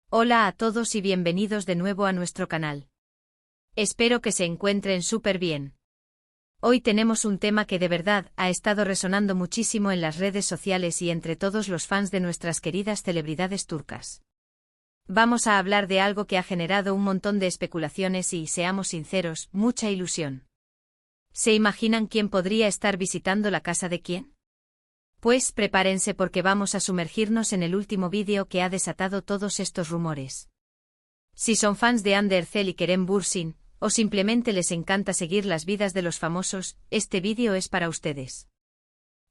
Hola a todos y bienvenidos de nuevo a nuestro canal. Espero que se encuentren súper bien. Hoy tenemos un tema que de verdad ha estado resonando muchísimo en las redes sociales y entre todos los fans de nuestras queridas celebridades turcas. Vamos a hablar de algo que ha generado un montón de especulaciones y, seamos sinceros, mucha ilusión. ¿Se imaginan quién podría estar visitando la casa de quién? Pues prepárense porque vamos a sumergirnos en el último vídeo que ha desatado todos estos rumores. Si son fans de Hande Erçel y Kerem Bürsin, o simplemente les encanta seguir las vidas de los famosos, este vídeo es para ustedes.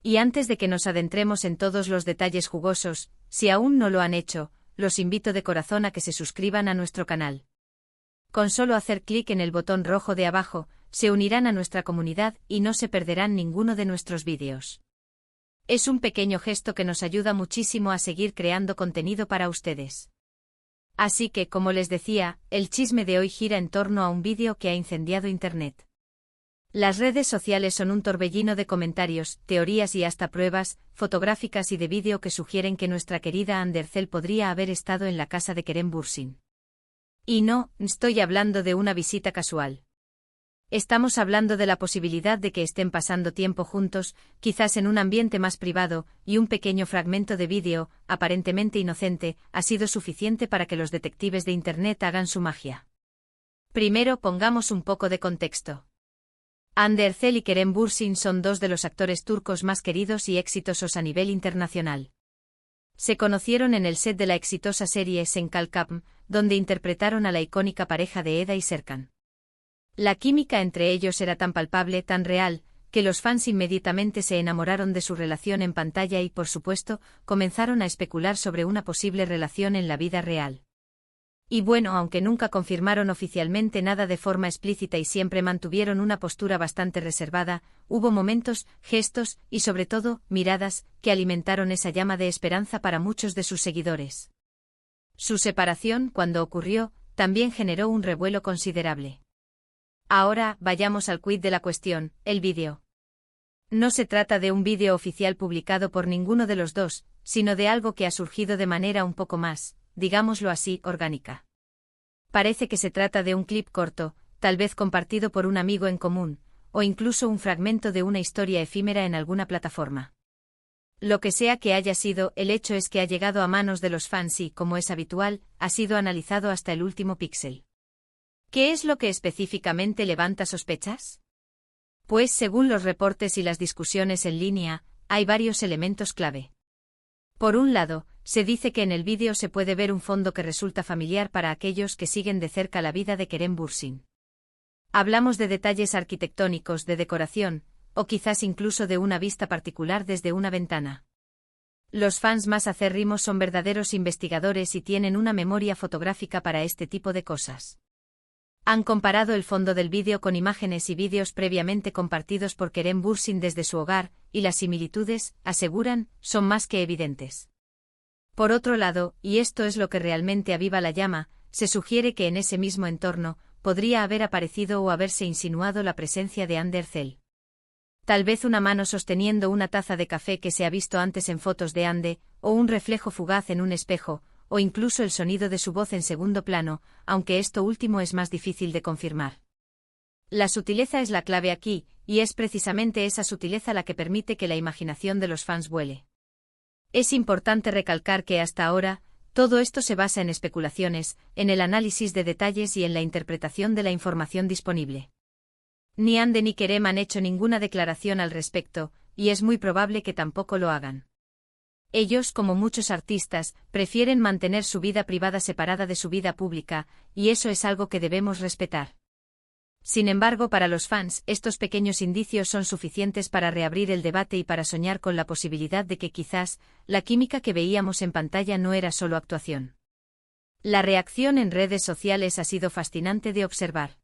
Y antes de que nos adentremos en todos los detalles jugosos, si aún no lo han hecho, los invito de corazón a que se suscriban a nuestro canal. Con solo hacer clic en el botón rojo de abajo, se unirán a nuestra comunidad y no se perderán ninguno de nuestros vídeos. Es un pequeño gesto que nos ayuda muchísimo a seguir creando contenido para ustedes. Así que, como les decía, el chisme de hoy gira en torno a un vídeo que ha incendiado Internet. Las redes sociales son un torbellino de comentarios, teorías y hasta pruebas, fotográficas y de vídeo que sugieren que nuestra querida Hande Erçel podría haber estado en la casa de Kerem Bürsin. Y no, estoy hablando de una visita casual. Estamos hablando de la posibilidad de que estén pasando tiempo juntos, quizás en un ambiente más privado, y un pequeño fragmento de vídeo, aparentemente inocente, ha sido suficiente para que los detectives de Internet hagan su magia. Primero pongamos un poco de contexto. Hande Erçel y Kerem Bürsin son dos de los actores turcos más queridos y exitosos a nivel internacional. Se conocieron en el set de la exitosa serie Sen Kalkapm, donde interpretaron a la icónica pareja de Eda y Serkan. La química entre ellos era tan palpable, tan real, que los fans inmediatamente se enamoraron de su relación en pantalla y, por supuesto, comenzaron a especular sobre una posible relación en la vida real. Y bueno, aunque nunca confirmaron oficialmente nada de forma explícita y siempre mantuvieron una postura bastante reservada, hubo momentos, gestos y sobre todo, miradas, que alimentaron esa llama de esperanza para muchos de sus seguidores. Su separación, cuando ocurrió, también generó un revuelo considerable. Ahora, vayamos al quid de la cuestión, el vídeo. No se trata de un vídeo oficial publicado por ninguno de los dos, sino de algo que ha surgido de manera un poco más, digámoslo así, orgánica. Parece que se trata de un clip corto, tal vez compartido por un amigo en común, o incluso un fragmento de una historia efímera en alguna plataforma. Lo que sea que haya sido, el hecho es que ha llegado a manos de los fans y, como es habitual, ha sido analizado hasta el último píxel. ¿Qué es lo que específicamente levanta sospechas? Pues según los reportes y las discusiones en línea, hay varios elementos clave. Por un lado, se dice que en el vídeo se puede ver un fondo que resulta familiar para aquellos que siguen de cerca la vida de Kerem Bürsin. Hablamos de detalles arquitectónicos, de decoración, o quizás incluso de una vista particular desde una ventana. Los fans más acérrimos son verdaderos investigadores y tienen una memoria fotográfica para este tipo de cosas. Han comparado el fondo del vídeo con imágenes y vídeos previamente compartidos por Kerem Bürsin desde su hogar, y las similitudes, aseguran, son más que evidentes. Por otro lado, y esto es lo que realmente aviva la llama, se sugiere que en ese mismo entorno, podría haber aparecido o haberse insinuado la presencia de Hande Erçel. Tal vez una mano sosteniendo una taza de café que se ha visto antes en fotos de Hande, o un reflejo fugaz en un espejo, o incluso el sonido de su voz en segundo plano, aunque esto último es más difícil de confirmar. La sutileza es la clave aquí, y es precisamente esa sutileza la que permite que la imaginación de los fans vuele. Es importante recalcar que hasta ahora, todo esto se basa en especulaciones, en el análisis de detalles y en la interpretación de la información disponible. Ni Hande ni Kerem han hecho ninguna declaración al respecto, y es muy probable que tampoco lo hagan. Ellos, como muchos artistas, prefieren mantener su vida privada separada de su vida pública, y eso es algo que debemos respetar. Sin embargo, para los fans, estos pequeños indicios son suficientes para reabrir el debate y para soñar con la posibilidad de que quizás, la química que veíamos en pantalla no era solo actuación. La reacción en redes sociales ha sido fascinante de observar.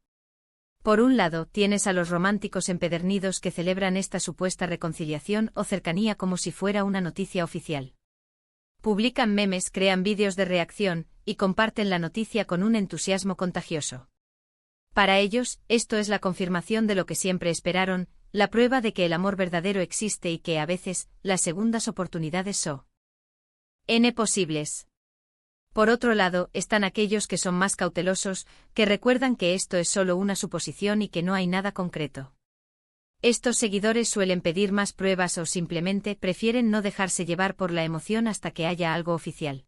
Por un lado, tienes a los románticos empedernidos que celebran esta supuesta reconciliación o cercanía como si fuera una noticia oficial. Publican memes, crean vídeos de reacción, y comparten la noticia con un entusiasmo contagioso. Para ellos, esto es la confirmación de lo que siempre esperaron, la prueba de que el amor verdadero existe y que a veces, las segundas oportunidades son posibles. Por otro lado, están aquellos que son más cautelosos, que recuerdan que esto es solo una suposición y que no hay nada concreto. Estos seguidores suelen pedir más pruebas o simplemente prefieren no dejarse llevar por la emoción hasta que haya algo oficial.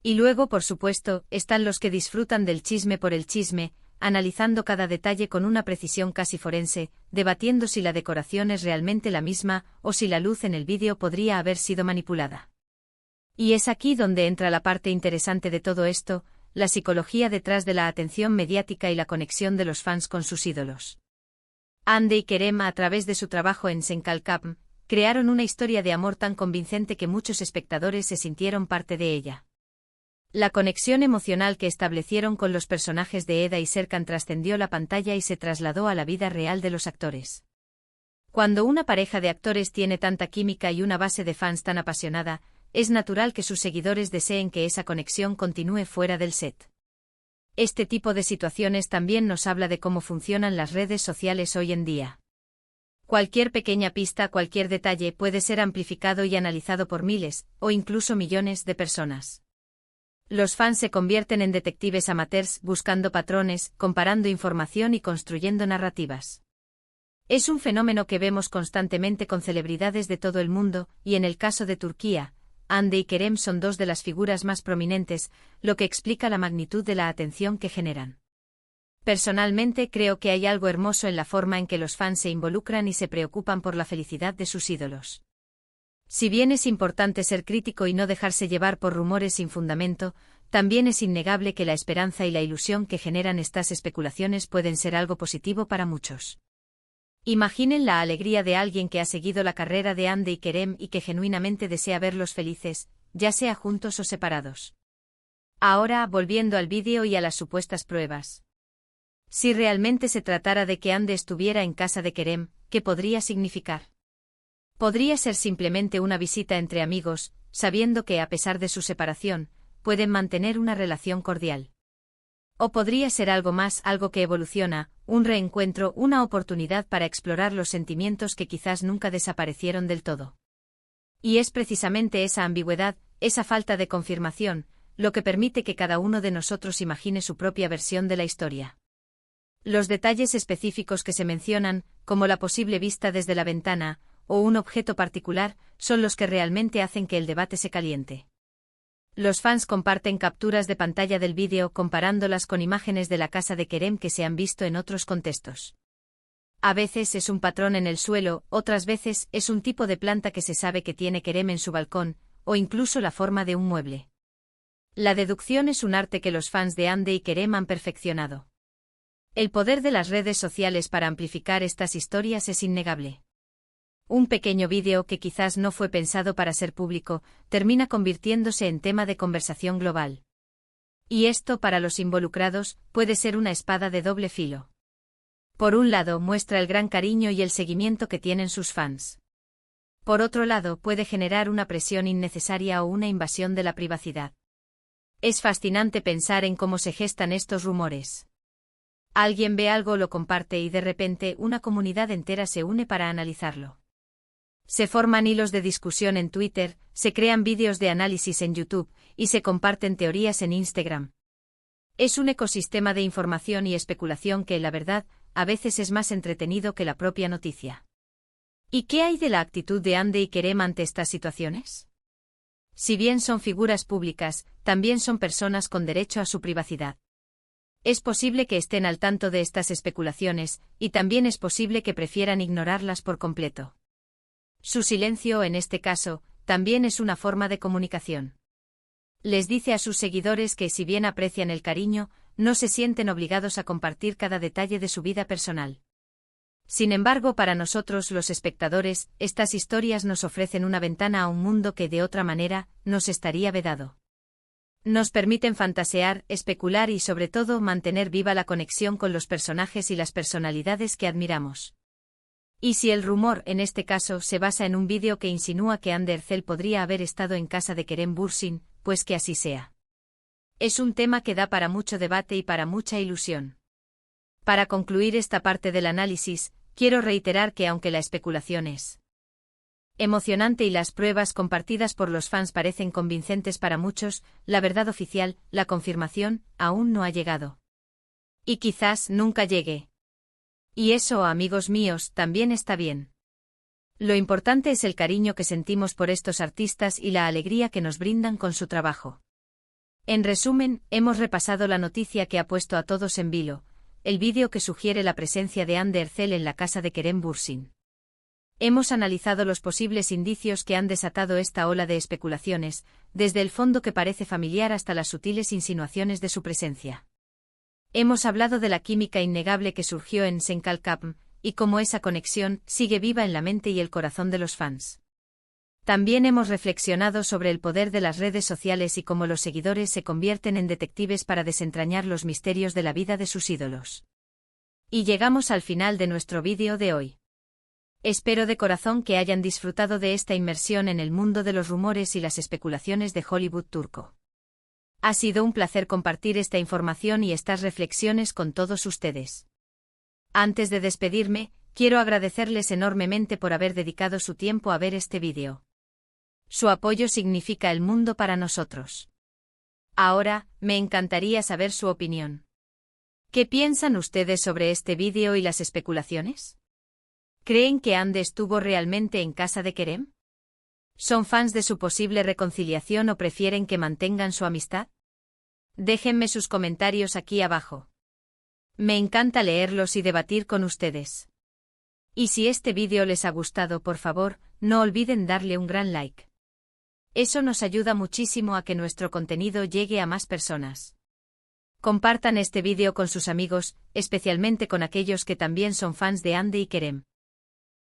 Y luego, por supuesto, están los que disfrutan del chisme por el chisme, analizando cada detalle con una precisión casi forense, debatiendo si la decoración es realmente la misma o si la luz en el vídeo podría haber sido manipulada. Y es aquí donde entra la parte interesante de todo esto, la psicología detrás de la atención mediática y la conexión de los fans con sus ídolos. Hande y Kerem, a través de su trabajo en Senkalkam, crearon una historia de amor tan convincente que muchos espectadores se sintieron parte de ella. La conexión emocional que establecieron con los personajes de Eda y Serkan trascendió la pantalla y se trasladó a la vida real de los actores. Cuando una pareja de actores tiene tanta química y una base de fans tan apasionada, es natural que sus seguidores deseen que esa conexión continúe fuera del set. Este tipo de situaciones también nos habla de cómo funcionan las redes sociales hoy en día. Cualquier pequeña pista, cualquier detalle puede ser amplificado y analizado por miles, o incluso millones de personas. Los fans se convierten en detectives amateurs buscando patrones, comparando información y construyendo narrativas. Es un fenómeno que vemos constantemente con celebridades de todo el mundo, y en el caso de Turquía, Hande y Kerem son dos de las figuras más prominentes, lo que explica la magnitud de la atención que generan. Personalmente creo que hay algo hermoso en la forma en que los fans se involucran y se preocupan por la felicidad de sus ídolos. Si bien es importante ser crítico y no dejarse llevar por rumores sin fundamento, también es innegable que la esperanza y la ilusión que generan estas especulaciones pueden ser algo positivo para muchos. Imaginen la alegría de alguien que ha seguido la carrera de Hande y Kerem y que genuinamente desea verlos felices, ya sea juntos o separados. Ahora, volviendo al vídeo y a las supuestas pruebas. Si realmente se tratara de que Hande estuviera en casa de Kerem, ¿qué podría significar? Podría ser simplemente una visita entre amigos, sabiendo que, a pesar de su separación, pueden mantener una relación cordial. O podría ser algo más, algo que evoluciona, un reencuentro, una oportunidad para explorar los sentimientos que quizás nunca desaparecieron del todo. Y es precisamente esa ambigüedad, esa falta de confirmación, lo que permite que cada uno de nosotros imagine su propia versión de la historia. Los detalles específicos que se mencionan, como la posible vista desde la ventana, o un objeto particular, son los que realmente hacen que el debate se caliente. Los fans comparten capturas de pantalla del vídeo comparándolas con imágenes de la casa de Kerem que se han visto en otros contextos. A veces es un patrón en el suelo, otras veces es un tipo de planta que se sabe que tiene Kerem en su balcón, o incluso la forma de un mueble. La deducción es un arte que los fans de Hande y Kerem han perfeccionado. El poder de las redes sociales para amplificar estas historias es innegable. Un pequeño vídeo que quizás no fue pensado para ser público, termina convirtiéndose en tema de conversación global. Y esto, para los involucrados, puede ser una espada de doble filo. Por un lado, muestra el gran cariño y el seguimiento que tienen sus fans. Por otro lado, puede generar una presión innecesaria o una invasión de la privacidad. Es fascinante pensar en cómo se gestan estos rumores. Alguien ve algo, lo comparte y de repente una comunidad entera se une para analizarlo. Se forman hilos de discusión en Twitter, se crean vídeos de análisis en YouTube, y se comparten teorías en Instagram. Es un ecosistema de información y especulación que, la verdad, a veces es más entretenido que la propia noticia. ¿Y qué hay de la actitud de Hande y Kerem ante estas situaciones? Si bien son figuras públicas, también son personas con derecho a su privacidad. Es posible que estén al tanto de estas especulaciones, y también es posible que prefieran ignorarlas por completo. Su silencio, en este caso, también es una forma de comunicación. Les dice a sus seguidores que, si bien aprecian el cariño, no se sienten obligados a compartir cada detalle de su vida personal. Sin embargo, para nosotros los espectadores, estas historias nos ofrecen una ventana a un mundo que de otra manera nos estaría vedado. Nos permiten fantasear, especular y sobre todo mantener viva la conexión con los personajes y las personalidades que admiramos. Y si el rumor, en este caso, se basa en un vídeo que insinúa que Hande Erçel podría haber estado en casa de Kerem Bürsin, pues que así sea. Es un tema que da para mucho debate y para mucha ilusión. Para concluir esta parte del análisis, quiero reiterar que aunque la especulación es Emocionante y las pruebas compartidas por los fans parecen convincentes para muchos, la verdad oficial, la confirmación, aún no ha llegado. Y quizás nunca llegue. Y eso, amigos míos, también está bien. Lo importante es el cariño que sentimos por estos artistas y la alegría que nos brindan con su trabajo. En resumen, hemos repasado la noticia que ha puesto a todos en vilo, el vídeo que sugiere la presencia de Ander Erzel en la casa de Kerem Bürsin. Hemos analizado los posibles indicios que han desatado esta ola de especulaciones, desde el fondo que parece familiar hasta las sutiles insinuaciones de su presencia. Hemos hablado de la química innegable que surgió en Senkalkapm, y cómo esa conexión sigue viva en la mente y el corazón de los fans. También hemos reflexionado sobre el poder de las redes sociales y cómo los seguidores se convierten en detectives para desentrañar los misterios de la vida de sus ídolos. Y llegamos al final de nuestro vídeo de hoy. Espero de corazón que hayan disfrutado de esta inmersión en el mundo de los rumores y las especulaciones de Hollywood turco. Ha sido un placer compartir esta información y estas reflexiones con todos ustedes. Antes de despedirme, quiero agradecerles enormemente por haber dedicado su tiempo a ver este vídeo. Su apoyo significa el mundo para nosotros. Ahora, me encantaría saber su opinión. ¿Qué piensan ustedes sobre este vídeo y las especulaciones? ¿Creen que Ande estuvo realmente en casa de Kerem? ¿Son fans de su posible reconciliación o prefieren que mantengan su amistad? Déjenme sus comentarios aquí abajo. Me encanta leerlos y debatir con ustedes. Y si este vídeo les ha gustado, por favor, no olviden darle un gran like. Eso nos ayuda muchísimo a que nuestro contenido llegue a más personas. Compartan este vídeo con sus amigos, especialmente con aquellos que también son fans de Ande y Kerem.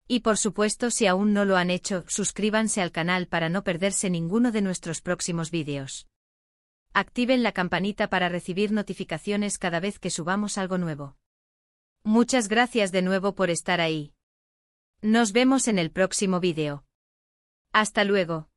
Y por supuesto, si aún no lo han hecho, suscríbanse al canal para no perderse ninguno de nuestros próximos vídeos. Activen la campanita para recibir notificaciones cada vez que subamos algo nuevo. Muchas gracias de nuevo por estar ahí. Nos vemos en el próximo vídeo. Hasta luego.